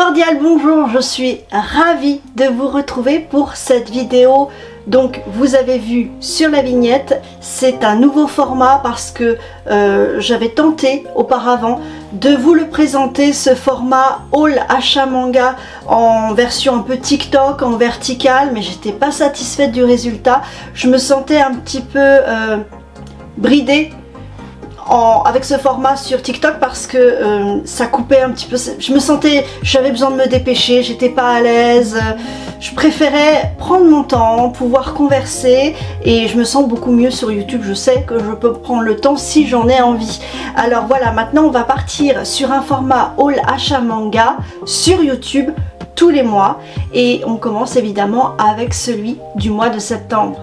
Cordial bonjour, je suis ravie de vous retrouver pour cette vidéo. Donc vous avez vu sur la vignette, c'est un nouveau format parce que j'avais tenté auparavant de vous le présenter, ce format haul achat manga en version un peu TikTok, en vertical, mais j'étais pas satisfaite du résultat. Je me sentais un petit peu bridée avec ce format sur TikTok parce que ça coupait un petit peu. J'avais besoin de me dépêcher, j'étais pas à l'aise. Je préférais prendre mon temps, pouvoir converser, et je me sens beaucoup mieux sur YouTube. Je sais que je peux prendre le temps si j'en ai envie. Alors voilà, maintenant on va partir sur un format haul achat manga sur YouTube tous les mois, et on commence évidemment avec celui du mois de septembre.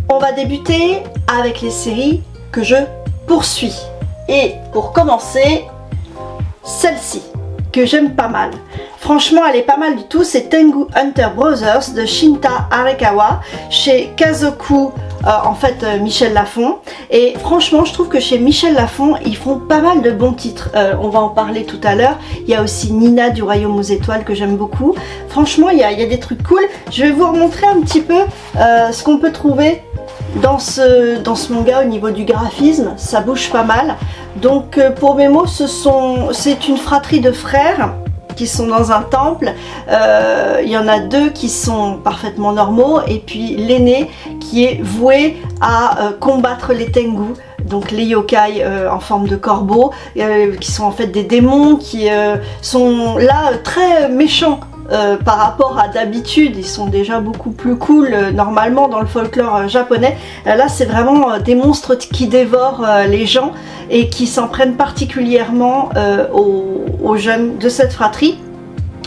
On va débuter avec les séries que je poursuis, et pour commencer, celle-ci que j'aime pas mal. Franchement, elle est pas mal du tout. C'est Tengu Hunter Brothers de Shinta Arakawa chez Kazoku, Michel Lafon. Et franchement, je trouve que chez Michel Lafon, ils font pas mal de bons titres. On va en parler tout à l'heure. Il y a aussi Nina du Royaume aux Étoiles que j'aime beaucoup. Franchement, il y a des trucs cool. Je vais vous remontrer un petit peu ce qu'on peut trouver dans ce manga au niveau du graphisme. Ça bouge pas mal. Donc pour mes mots, c'est une fratrie de frères qui sont dans un temple. Il y en a deux qui sont parfaitement normaux, et puis l'aîné qui est voué à combattre les Tengu, donc les yokai en forme de corbeaux, qui sont en fait des démons qui sont là très méchants. Par rapport à d'habitude, ils sont déjà beaucoup plus cool normalement dans le folklore japonais. Là, c'est vraiment des monstres qui dévorent les gens et qui s'en prennent particulièrement aux jeunes de cette fratrie.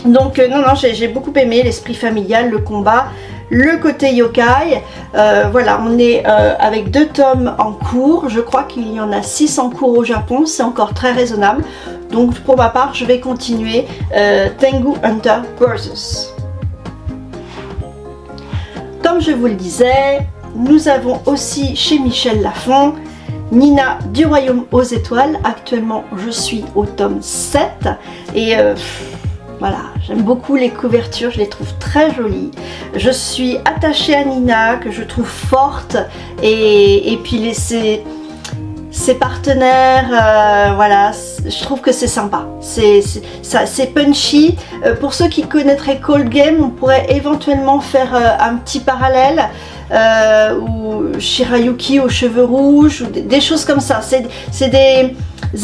Donc non, j'ai beaucoup aimé l'esprit familial, le combat, le côté yokai. Voilà, on est avec 2 tomes en cours. Je crois qu'il y en a 6 en cours au Japon, c'est encore très raisonnable. Donc pour ma part, je vais continuer Tengu Hunter Brothers. Comme je vous le disais, nous avons aussi chez Michel Lafon Nina du Royaume aux Étoiles. Actuellement, je suis au tome 7 et voilà, j'aime beaucoup les couvertures, je les trouve très jolies. Je suis attachée à Nina, que je trouve forte, et puis ses partenaires, voilà, je trouve que c'est sympa, c'est punchy. Pour ceux qui connaîtraient Cold Game, on pourrait éventuellement faire un petit parallèle, ou Shirayuki aux cheveux rouges, ou des choses comme ça. C'est des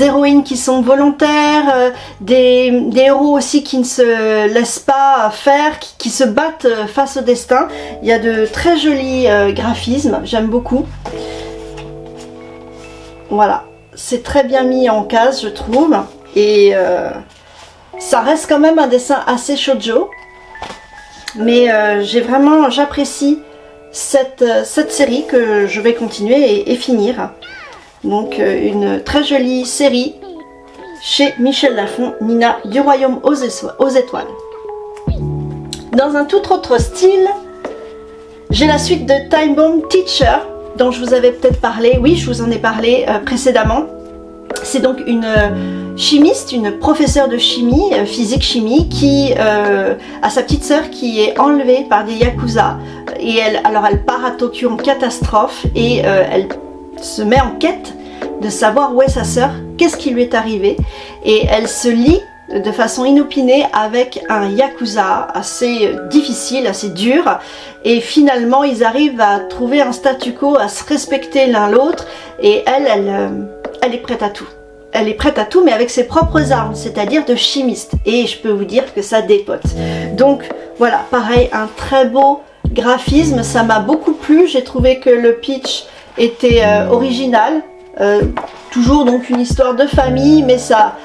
héroïnes qui sont volontaires, des héros aussi qui ne se laissent pas faire, qui se battent face au destin. Il y a de très jolis graphismes, j'aime beaucoup. Voilà, c'est très bien mis en case, je trouve, et ça reste quand même un dessin assez shoujo, mais j'apprécie cette série que je vais continuer et finir. Donc une très jolie série chez Michel Lafon, Nina du Royaume aux Étoiles. Dans un tout autre style, j'ai la suite de Time Bomb Teacher, dont je vous avais peut-être parlé. Oui, je vous en ai parlé précédemment. C'est donc une chimiste, une professeure de chimie, physique-chimie, qui a sa petite sœur qui est enlevée par des yakuza. Et elle part à Tokyo en catastrophe, et elle se met en quête de savoir où est sa sœur, qu'est-ce qui lui est arrivé, et elle se lie de façon inopinée avec un yakuza assez difficile, assez dur, et finalement ils arrivent à trouver un statu quo, à se respecter l'un l'autre, et elle est prête à tout. Elle est prête à tout, mais avec ses propres armes, c'est-à-dire de chimiste, et je peux vous dire que ça dépote. Donc voilà, pareil, un très beau graphisme, ça m'a beaucoup plu. J'ai trouvé que le pitch était original, toujours donc une histoire de famille, mais ça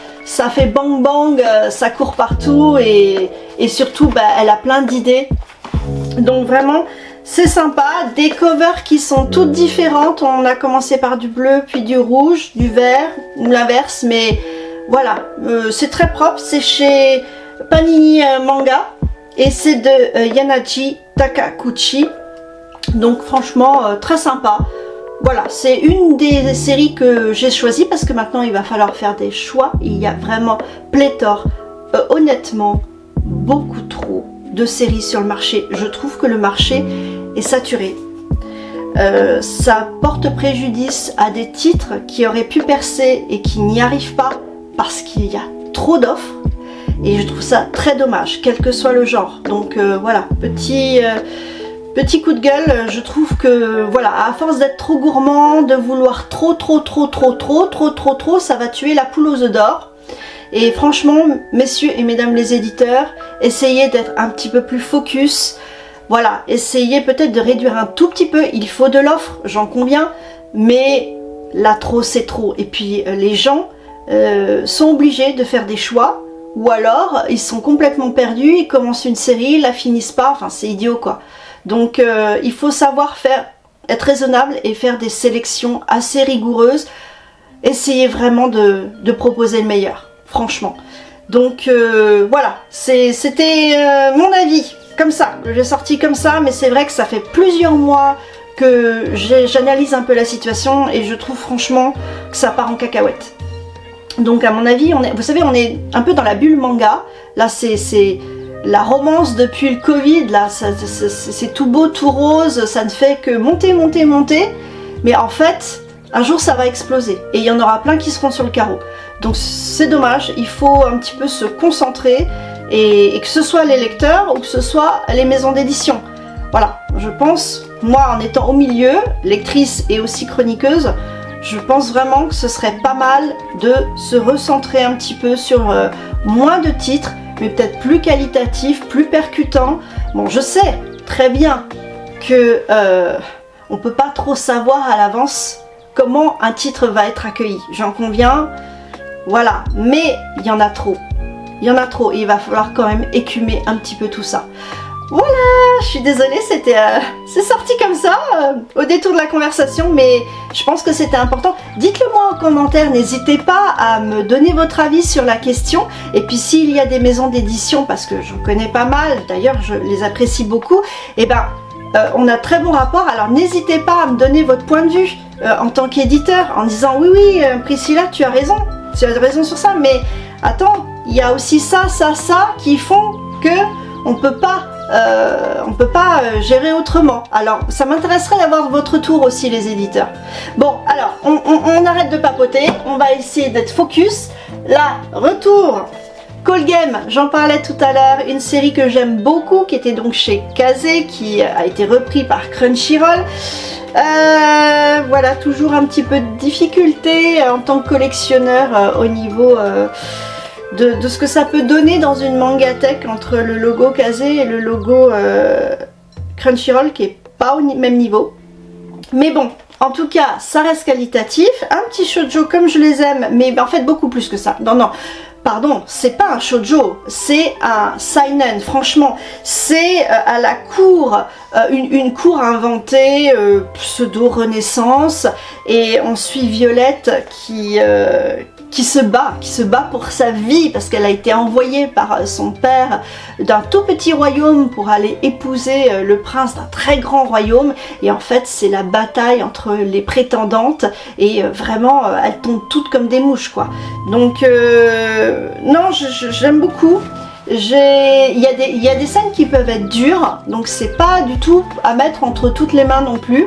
fait bang bang, ça court partout, et surtout elle a plein d'idées, donc vraiment c'est sympa. Des covers qui sont toutes différentes, on a commencé par du bleu, puis du rouge, du vert, ou l'inverse, mais voilà, c'est très propre. C'est chez Panini Manga, et c'est de Yanaji Takakuchi, donc franchement très sympa. Voilà, c'est une des séries que j'ai choisies parce que maintenant il va falloir faire des choix. Il y a vraiment pléthore honnêtement beaucoup trop de séries sur le marché. Je trouve que le marché est saturé. Ça porte préjudice à des titres qui auraient pu percer et qui n'y arrivent pas parce qu'il y a trop d'offres. Et je trouve ça très dommage, quel que soit le genre. Donc voilà, petit coup de gueule. Je trouve que voilà, à force d'être trop gourmand, de vouloir trop, ça va tuer la poule aux œufs d'or. Et franchement, messieurs et mesdames les éditeurs, essayez d'être un petit peu plus focus. Voilà, essayez peut-être de réduire un tout petit peu. Il faut de l'offre, j'en conviens, mais là trop c'est trop. Et puis les gens sont obligés de faire des choix, ou alors ils sont complètement perdus, ils commencent une série, ils la finissent pas, enfin c'est idiot quoi. Donc il faut savoir être raisonnable et faire des sélections assez rigoureuses. Essayez vraiment de proposer le meilleur, franchement. Donc voilà, c'était mon avis, comme ça, j'ai sorti comme ça, mais c'est vrai que ça fait plusieurs mois que j'analyse un peu la situation et je trouve franchement que ça part en cacahuète. Donc à mon avis, vous savez, on est un peu dans la bulle manga. Là c'est la romance depuis le Covid, là c'est tout beau, tout rose, ça ne fait que monter. Mais en fait, un jour ça va exploser et il y en aura plein qui seront sur le carreau. Donc c'est dommage, il faut un petit peu se concentrer et que ce soit les lecteurs ou que ce soit les maisons d'édition. Voilà, je pense, moi en étant au milieu, lectrice et aussi chroniqueuse, je pense vraiment que ce serait pas mal de se recentrer un petit peu sur moins de titres, mais peut-être plus qualitatifs, plus percutants. Bon, je sais très bien que on peut pas trop savoir à l'avance comment un titre va être accueilli, j'en conviens, voilà, mais il y en a trop. Il y en a trop et il va falloir quand même écumer un petit peu tout ça. Voilà, je suis désolée, c'est sorti comme ça, au détour de la conversation, mais je pense que c'était important. Dites-le moi en commentaire, n'hésitez pas à me donner votre avis sur la question. Et puis s'il y a des maisons d'édition, parce que j'en connais pas mal, d'ailleurs je les apprécie beaucoup, et ben on a très bon rapport, alors n'hésitez pas à me donner votre point de vue en tant qu'éditeur, en disant oui, Priscilla, tu as raison sur ça, mais attends, il y a aussi ça qui font que on peut pas gérer autrement. Alors ça m'intéresserait d'avoir votre retour aussi les éditeurs. Bon alors on arrête de papoter, on va essayer d'être focus. Là, retour Call Game, j'en parlais tout à l'heure, une série que j'aime beaucoup qui était donc chez Kazé, qui a été repris par Crunchyroll. Voilà, toujours un petit peu de difficulté en tant que collectionneur au niveau de ce que ça peut donner dans une mangatech entre le logo Kazé et le logo Crunchyroll qui est pas au même niveau. Mais bon, en tout cas, ça reste qualitatif. Un petit shoujo comme je les aime, mais en fait beaucoup plus que ça. Non, pardon, c'est pas un shoujo, c'est un seinen. Franchement, c'est à la cour, une cour inventée, pseudo-renaissance, et on suit Violette qui se bat pour sa vie parce qu'elle a été envoyée par son père d'un tout petit royaume pour aller épouser le prince d'un très grand royaume, et en fait c'est la bataille entre les prétendantes et vraiment elles tombent toutes comme des mouches quoi. Donc non, j'aime beaucoup. Il y a des scènes qui peuvent être dures, donc c'est pas du tout à mettre entre toutes les mains non plus,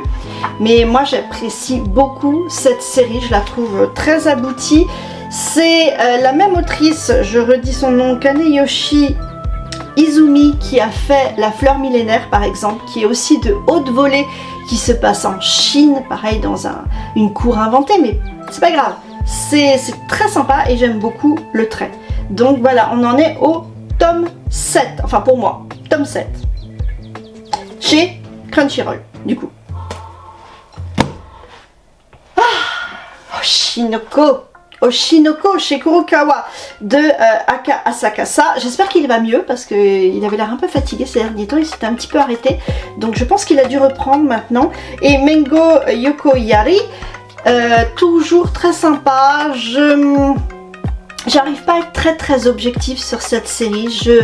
mais moi j'apprécie beaucoup cette série, je la trouve très aboutie. C'est la même autrice, je redis son nom, Kaneyoshi Izumi, qui a fait La Fleur Millénaire par exemple, qui est aussi de haute volée, qui se passe en Chine, pareil dans une cour inventée, mais c'est pas grave, c'est très sympa et j'aime beaucoup le trait. Donc voilà, on en est au tome 7, enfin pour moi, tome 7, chez Crunchyroll, du coup. Oshinoko chez Kurokawa de Aka Asakasa. J'espère qu'il va mieux parce qu'il avait l'air un peu fatigué ces derniers temps, il s'était un petit peu arrêté. Donc je pense qu'il a dû reprendre maintenant. Et Mengo Yokoyari, toujours très sympa. J'arrive pas à être très objectif sur cette série. Je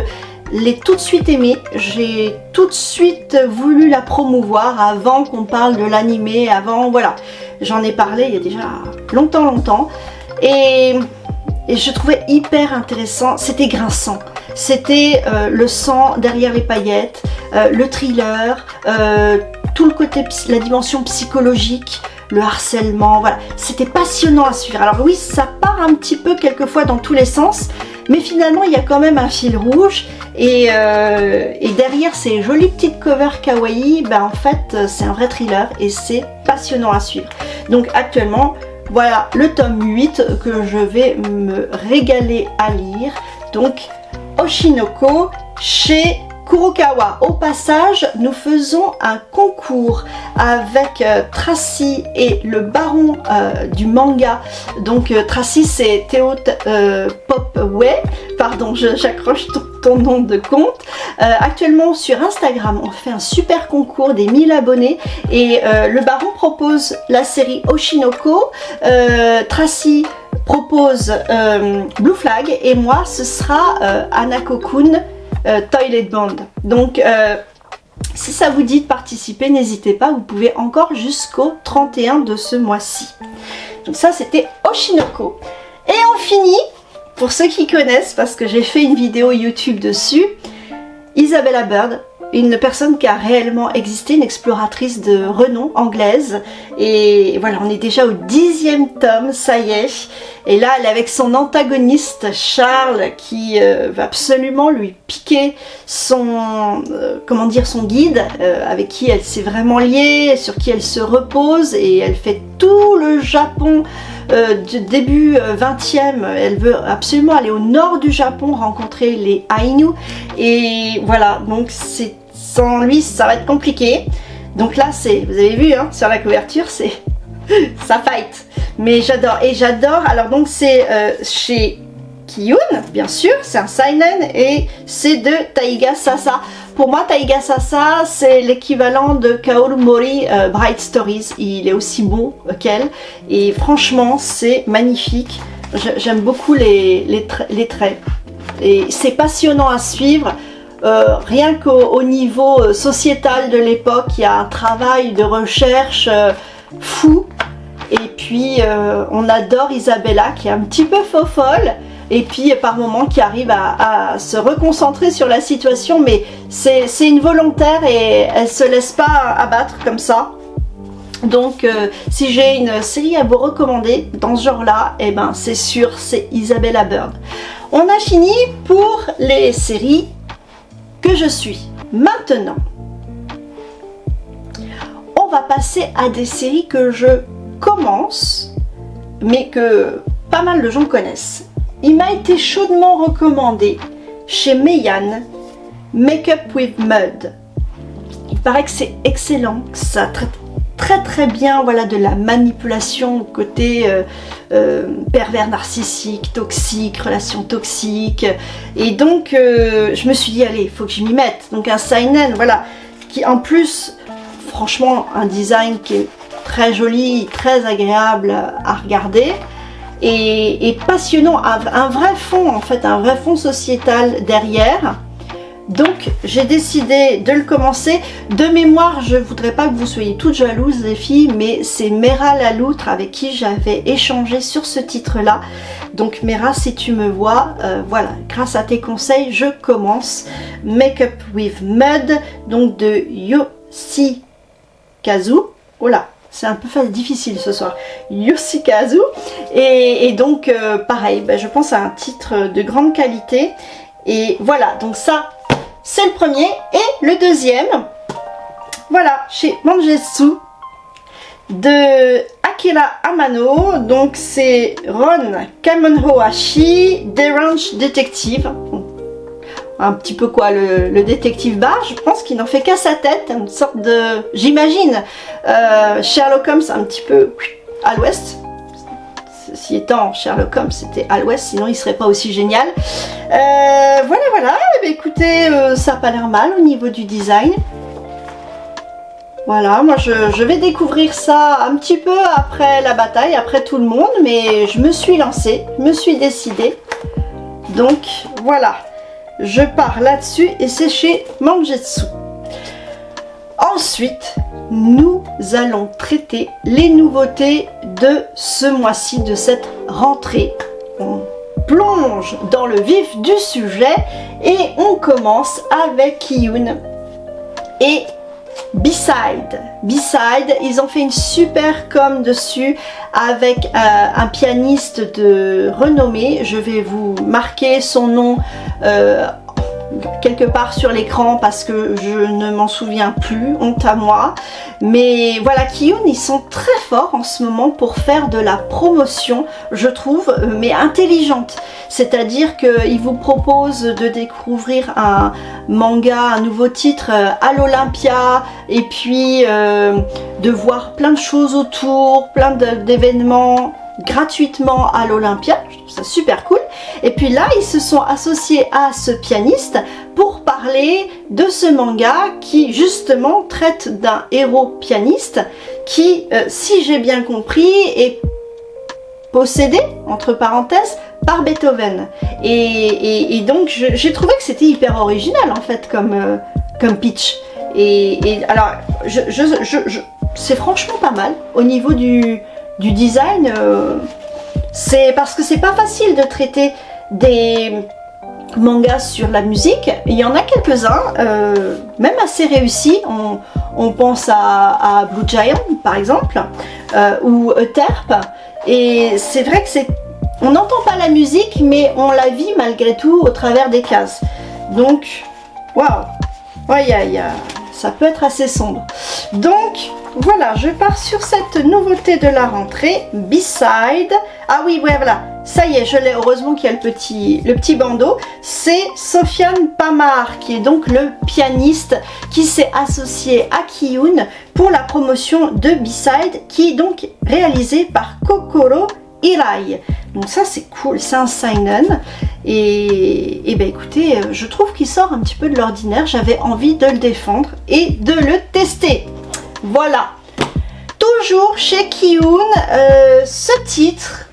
l'ai tout de suite aimée. J'ai tout de suite voulu la promouvoir avant qu'on parle de l'animé. Avant, voilà. J'en ai parlé il y a déjà longtemps. Et et je trouvais hyper intéressant, c'était grinçant. C'était le sang derrière les paillettes, le thriller, tout le côté, la dimension psychologique, le harcèlement, voilà. C'était passionnant à suivre. Alors oui, ça part un petit peu quelquefois dans tous les sens, mais finalement il y a quand même un fil rouge et derrière ces jolies petites covers kawaii, ben, en fait c'est un vrai thriller et c'est passionnant à suivre. Donc actuellement, voilà le tome 8 que je vais me régaler à lire. Donc Oshinoko chez Kurokawa. Au passage, nous faisons un concours avec Tracy et le baron du manga. Donc Tracy, c'est Théo Popway. Pardon, j'accroche ton nom de compte. Actuellement sur Instagram, on fait un super concours des 1000 abonnés et le baron propose la série Oshinoko. Tracy propose Blue Flag et moi ce sera Hanako-kun Toilet Bond. Donc si ça vous dit de participer, n'hésitez pas, vous pouvez encore jusqu'au 31 de ce mois-ci. Donc ça c'était Oshinoko. Et on finit, pour ceux qui connaissent, parce que j'ai fait une vidéo YouTube dessus, Isabella Bird, une personne qui a réellement existé, une exploratrice de renom anglaise. Et voilà, on est déjà au 10e tome, ça y est. Et là, elle est avec son antagoniste Charles qui va absolument lui piquer son, comment dire, son guide, avec qui elle s'est vraiment liée, sur qui elle se repose. Et elle fait tout le Japon du début 20e. Elle veut absolument aller au nord du Japon, rencontrer les Ainu. Et voilà, donc c'est sans lui, ça va être compliqué. Donc là, c'est, vous avez vu, hein, sur la couverture, c'est ça fight. Mais j'adore. Et j'adore. Alors donc c'est chez Kiyun, bien sûr, c'est un seinen et c'est de Taiga Sasa. Pour moi, Taiga Sasa, c'est l'équivalent de Kaoru Mori Bright Stories. Il est aussi beau qu'elle. Et franchement, c'est magnifique. J'aime beaucoup les traits. Et c'est passionnant à suivre. Rien qu'au niveau sociétal de l'époque, il y a un travail de recherche fou. Et puis on adore Isabella qui est un petit peu fofolle et puis par moments qui arrive à se reconcentrer sur la situation, mais c'est une volontaire et elle se laisse pas abattre comme ça. Donc si j'ai une série à vous recommander dans ce genre là, et ben c'est sûr, c'est Isabella Bird. On a fini pour les séries que je suis. Maintenant on va passer à des séries que je commence mais que pas mal de gens connaissent. Il m'a été chaudement recommandé chez Meian, Make Up with Mud. Il paraît que c'est excellent, que ça traite très bien, voilà, de la manipulation côté pervers narcissique, toxique, relation toxique. Et donc je me suis dit allez, il faut que je m'y mette. Donc un seinen, voilà, qui en plus franchement un design qui est très joli, très agréable à regarder et passionnant, un vrai fond en fait, un vrai fond sociétal derrière. Donc j'ai décidé de le commencer. De mémoire, je voudrais pas que vous soyez toutes jalouses les filles, mais c'est Mera Laloutre avec qui j'avais échangé sur ce titre là. Donc Mera, si tu me vois, voilà, grâce à tes conseils je commence Make Up with Mud, donc de Yoshikazu. Oh là, c'est un peu difficile ce soir. Yoshikazu. Et donc pareil, ben, je pense à un titre de grande qualité. Et voilà, donc ça c'est le premier. Et le deuxième, voilà, chez Mangetsu de Akira Amano. Donc c'est Ron Kamonhoashi, Deranged Detective. Un petit peu quoi, le détective bar, je pense qu'il n'en fait qu'à sa tête, une sorte de, j'imagine, Sherlock Holmes un petit peu à l'ouest. Si étant Sherlock Holmes c'était à l'ouest, sinon il serait pas aussi génial. Voilà, eh bien, écoutez, ça n'a pas l'air mal au niveau du design. Voilà, moi je vais découvrir ça un petit peu après la bataille, après tout le monde, mais je me suis lancée, je me suis décidée. Donc voilà, je pars là-dessus et c'est chez Mangetsu. Ensuite, nous allons traiter les nouveautés de ce mois-ci, de cette rentrée. plonge dans le vif du sujet et on commence avec Ki-yoon et B-Side. B-Side, ils ont fait une super com dessus avec un pianiste de renommée. Je vais vous marquer son nom quelque part sur l'écran parce que je ne m'en souviens plus, honte à moi. Mais voilà, Ki-yoon, ils sont très forts en ce moment pour faire de la promotion, je trouve, mais intelligente. C'est-à-dire qu'ils vous proposent de découvrir un manga, un nouveau titre à l'Olympia, et puis de voir plein de choses autour, plein d'événements gratuitement à l'Olympia. Je trouve ça super cool. Et puis là, ils se sont associés à ce pianiste pour parler de ce manga qui justement traite d'un héros pianiste qui, si j'ai bien compris, est possédé, entre parenthèses, par Beethoven. Et donc j'ai trouvé que c'était hyper original en fait comme pitch. Et alors, c'est franchement pas mal au niveau du design. C'est parce que c'est pas facile de traiter des mangas sur la musique. Il y en a quelques-uns, même assez réussis. On pense à Blue Giant par exemple, ou Euterpe. Et c'est vrai que on n'entend pas la musique, mais on la vit malgré tout au travers des cases. Donc, waouh, ouais, ça peut être assez sombre. Donc, voilà, je pars sur cette nouveauté de la rentrée, B-Side. Ah oui, ouais, voilà, ça y est, je l'ai, heureusement qu'il y a le petit bandeau. C'est Sofiane Pamar, qui est donc le pianiste qui s'est associé à Ki-yoon pour la promotion de B-Side, qui est donc réalisée par Kokoro Hirai. Donc ça c'est cool, c'est un seinen et ben écoutez, je trouve qu'il sort un petit peu de l'ordinaire. J'avais envie de le défendre et de le tester. Voilà, toujours chez Ki-yoon, ce titre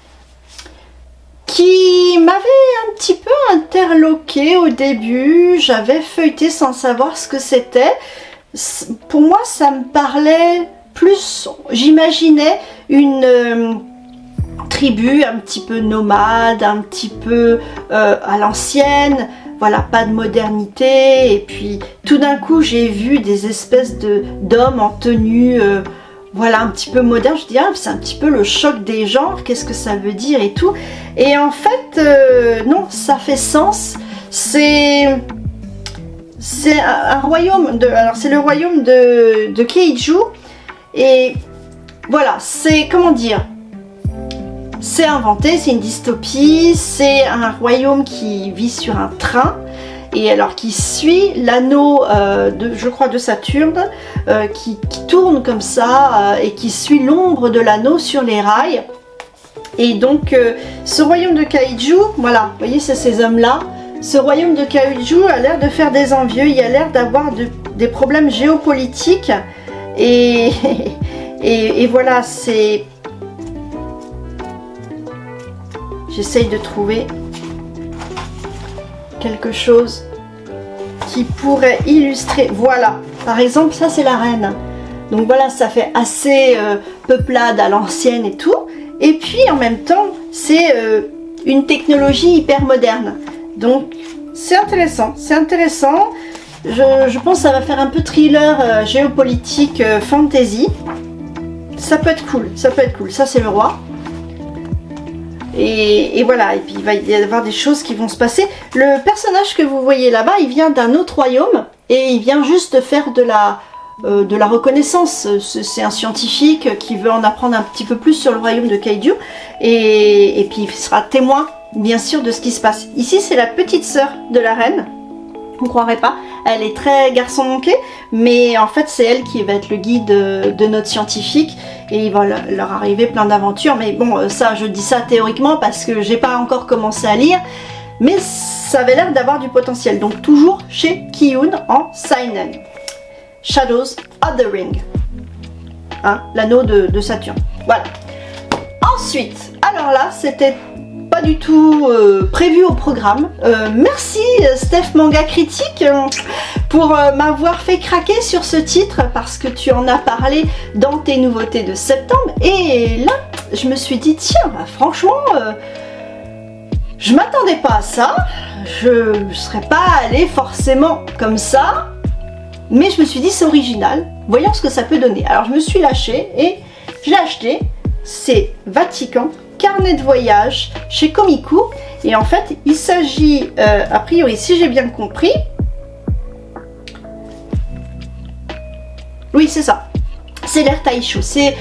qui m'avait un petit peu interloqué au début. J'avais feuilleté sans savoir ce que c'était. Pour moi ça me parlait plus, j'imaginais une tribu un petit peu nomade, un petit peu à l'ancienne, voilà, pas de modernité. Et puis tout d'un coup j'ai vu des espèces d'hommes en tenue voilà, un petit peu moderne. Je dis ah, c'est un petit peu le choc des genres, qu'est-ce que ça veut dire et tout. Et en fait non, ça fait sens. C'est un royaume alors c'est le royaume de Keiju. Et voilà, c'est, comment dire, c'est inventé, c'est une dystopie, c'est un royaume qui vit sur un train et alors qui suit l'anneau je crois de Saturne qui tourne comme ça et qui suit l'ombre de l'anneau sur les rails. Et donc ce royaume de Kaiju, voilà, vous voyez, c'est ces hommes là. Ce royaume de Kaiju a l'air de faire des envieux, il a l'air d'avoir des problèmes géopolitiques et voilà, c'est... J'essaye de trouver quelque chose qui pourrait illustrer. Voilà, par exemple, ça c'est la reine. Donc voilà, ça fait assez peuplade à l'ancienne et tout. Et puis en même temps, c'est une technologie hyper moderne. Donc c'est intéressant, c'est intéressant. Je pense que ça va faire un peu thriller géopolitique fantasy. Ça peut être cool, ça peut être cool. Ça c'est le roi. Et voilà, et puis il va y avoir des choses qui vont se passer. Le personnage que vous voyez là-bas, il vient d'un autre royaume et il vient juste faire de la reconnaissance. C'est un scientifique qui veut en apprendre un petit peu plus sur le royaume de Kaiju et puis il sera témoin bien sûr de ce qui se passe. Ici c'est la petite sœur de la reine. Vous ne croirez pas, elle est très garçon manqué, mais en fait c'est elle qui va être le guide de notre scientifique et il va leur arriver plein d'aventures. Mais bon, ça je dis ça théoriquement parce que j'ai pas encore commencé à lire, mais ça avait l'air d'avoir du potentiel. Donc toujours chez Ki-yoon en seinen. Shadows of the Ring, hein, l'anneau de Saturne. Voilà. Ensuite, alors là c'était pas du tout prévu au programme. Merci Steph Manga Critique pour m'avoir fait craquer sur ce titre parce que tu en as parlé dans tes nouveautés de septembre et là je me suis dit tiens, bah, franchement Je m'attendais pas à ça, je ne serais pas allée forcément comme ça, mais je me suis dit c'est original, voyons ce que ça peut donner. Alors je me suis lâchée et je l'ai acheté, c'est Vatican, carnet de voyage chez Komiku, et en fait il s'agit, a priori si j'ai bien compris, oui c'est ça, c'est l'ère Taisho, c'est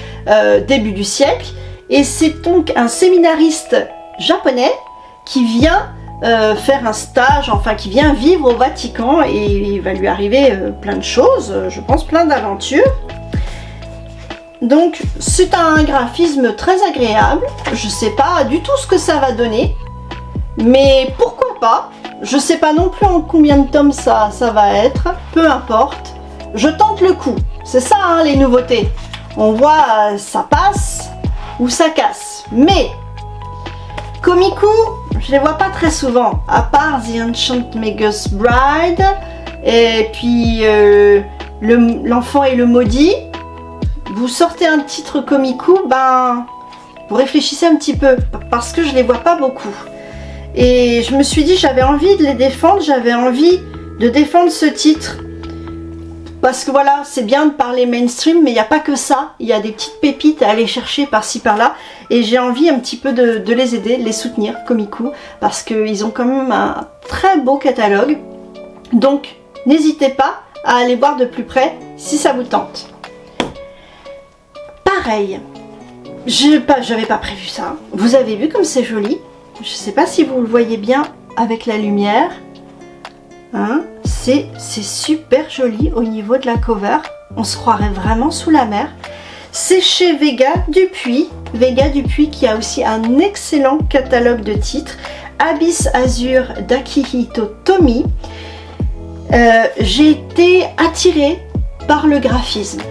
début du siècle, et c'est donc un séminariste japonais qui vient faire un stage, enfin qui vient vivre au Vatican, et il va lui arriver plein de choses, je pense plein d'aventures. Donc c'est un graphisme très agréable, je sais pas du tout ce que ça va donner, mais pourquoi pas, je sais pas non plus en combien de tomes ça va être, peu importe, je tente le coup, c'est ça hein, les nouveautés, on voit ça passe ou ça casse, mais Komiku, je les vois pas très souvent, à part The Ancient Magus Bride, et puis L'Enfant et le Maudit. Vous sortez un titre Komiku, ben, vous réfléchissez un petit peu, parce que je les vois pas beaucoup. Et je me suis dit, j'avais envie de les défendre, j'avais envie de défendre ce titre. Parce que voilà, c'est bien de parler mainstream, mais il n'y a pas que ça. Il y a des petites pépites à aller chercher par-ci par-là. Et j'ai envie un petit peu de les aider, de les soutenir, Komiku, parce qu'ils ont quand même un très beau catalogue. Donc, n'hésitez pas à aller voir de plus près si ça vous tente. Pareil, j'avais pas prévu ça. Vous avez vu comme c'est joli? Je sais pas si vous le voyez bien avec la lumière. Hein, c'est super joli au niveau de la cover, on se croirait vraiment sous la mer. C'est chez Vega Dupuis qui a aussi un excellent catalogue de titres, Abyss Azur d'Akihito Tomi. J'ai été attirée par le graphisme,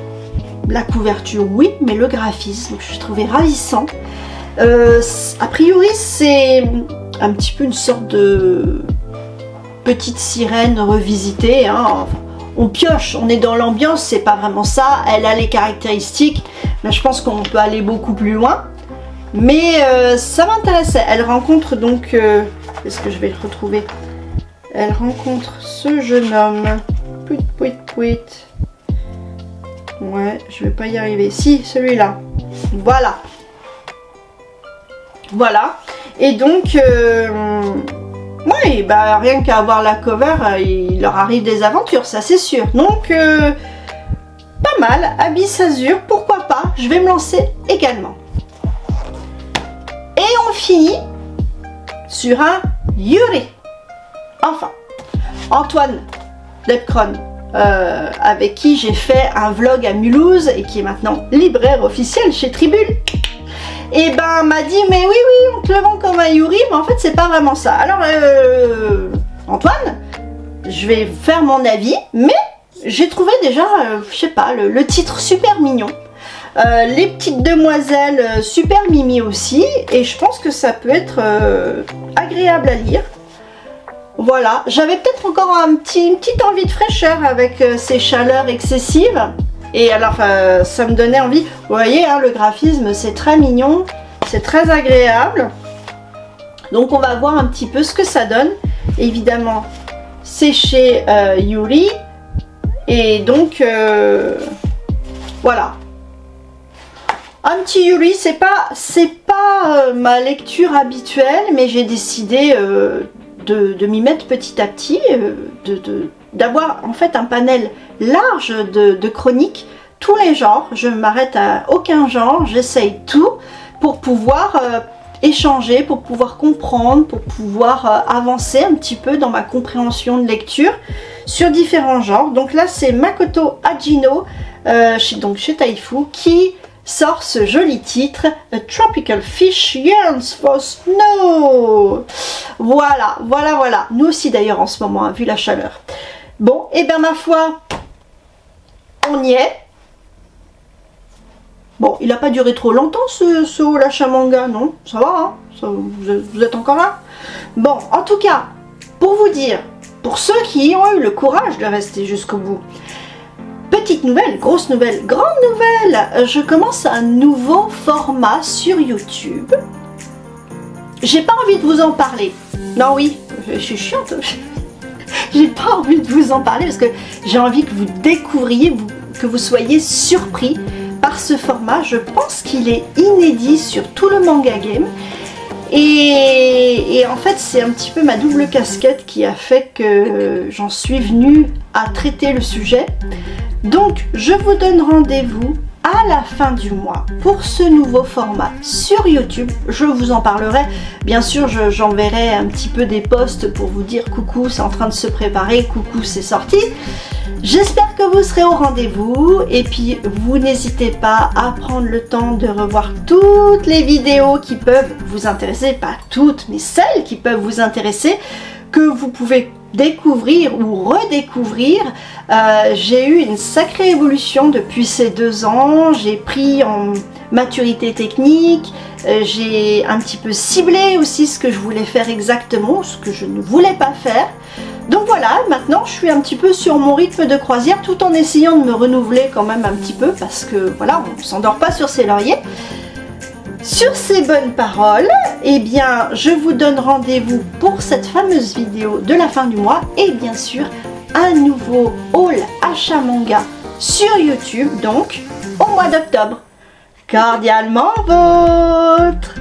la couverture oui, mais le graphisme je trouvais ravissant. A priori c'est un petit peu une sorte de petite sirène revisitée, hein. On pioche, on est dans l'ambiance, c'est pas vraiment ça, elle a les caractéristiques, mais je pense qu'on peut aller beaucoup plus loin, mais ça m'intéressait. Elle rencontre donc, est-ce que je vais le retrouver? Elle rencontre ce jeune homme, ouais, je vais pas y arriver, si, celui-là, voilà, et donc, oui, bah rien qu'à voir la cover, il leur arrive des aventures, ça c'est sûr. Donc, pas mal, Abyss Azur, pourquoi pas, je vais me lancer également. Et on finit sur un Yuri. Enfin, Antoine Lepcron, avec qui j'ai fait un vlog à Mulhouse et qui est maintenant libraire officiel chez Tribune. Et ben m'a dit mais oui on te le vend comme un Yuri, mais en fait c'est pas vraiment ça. Alors Antoine, je vais faire mon avis, mais j'ai trouvé déjà, je sais pas, le titre super mignon. Les petites demoiselles super mimi aussi, et je pense que ça peut être agréable à lire. Voilà, j'avais peut-être encore une petite envie de fraîcheur avec ces chaleurs excessives. Et alors ça me donnait envie, vous voyez hein, le graphisme c'est très mignon, c'est très agréable. Donc on va voir un petit peu ce que ça donne. Évidemment c'est chez Yuri. Et donc voilà. Un petit Yuri, c'est pas ma lecture habituelle, mais j'ai décidé de m'y mettre petit à petit, d'avoir en fait un panel large de chroniques, tous les genres, je ne m'arrête à aucun genre, j'essaye tout pour pouvoir échanger, pour pouvoir comprendre, pour pouvoir avancer un petit peu dans ma compréhension de lecture sur différents genres. Donc là c'est Makoto Hajino, chez Taifu, qui sort ce joli titre, A Tropical Fish Yearns for Snow. Voilà. Nous aussi d'ailleurs en ce moment, hein, vu la chaleur. Bon, et bien ma foi, on y est. Bon, il n'a pas duré trop longtemps ce Olacha Manga, non? Ça va, hein? Vous êtes encore là? Bon, en tout cas, pour vous dire, pour ceux qui ont eu le courage de rester jusqu'au bout, petite nouvelle, grosse nouvelle, grande nouvelle, je commence un nouveau format sur YouTube. j'ai pas envie de vous en parler. Non, oui, je suis chiante. J'ai pas envie de vous en parler parce que j'ai envie que vous découvriez, que vous soyez surpris par ce format. Je pense qu'il est inédit sur tout le manga game. Et en fait, c'est un petit peu ma double casquette qui a fait que j'en suis venue à traiter le sujet. Donc, je vous donne rendez-vous à la fin du mois pour ce nouveau format sur YouTube. Je vous en parlerai. Bien sûr, j'enverrai un petit peu des posts pour vous dire coucou, c'est en train de se préparer, coucou, c'est sorti. J'espère que vous serez au rendez-vous et puis vous n'hésitez pas à prendre le temps de revoir toutes les vidéos qui peuvent vous intéresser, pas toutes, mais celles qui peuvent vous intéresser, que vous pouvez découvrir ou redécouvrir. J'ai eu une sacrée évolution depuis ces 2 ans, j'ai pris en maturité technique, j'ai un petit peu ciblé aussi ce que je voulais faire exactement, ce que je ne voulais pas faire. Donc voilà, maintenant je suis un petit peu sur mon rythme de croisière tout en essayant de me renouveler quand même un petit peu parce que voilà, on ne s'endort pas sur ses lauriers. Sur ces bonnes paroles, eh bien je vous donne rendez-vous pour cette fameuse vidéo de la fin du mois et bien sûr un nouveau haul achat manga sur YouTube, donc au mois d'octobre. Cordialement vôtre!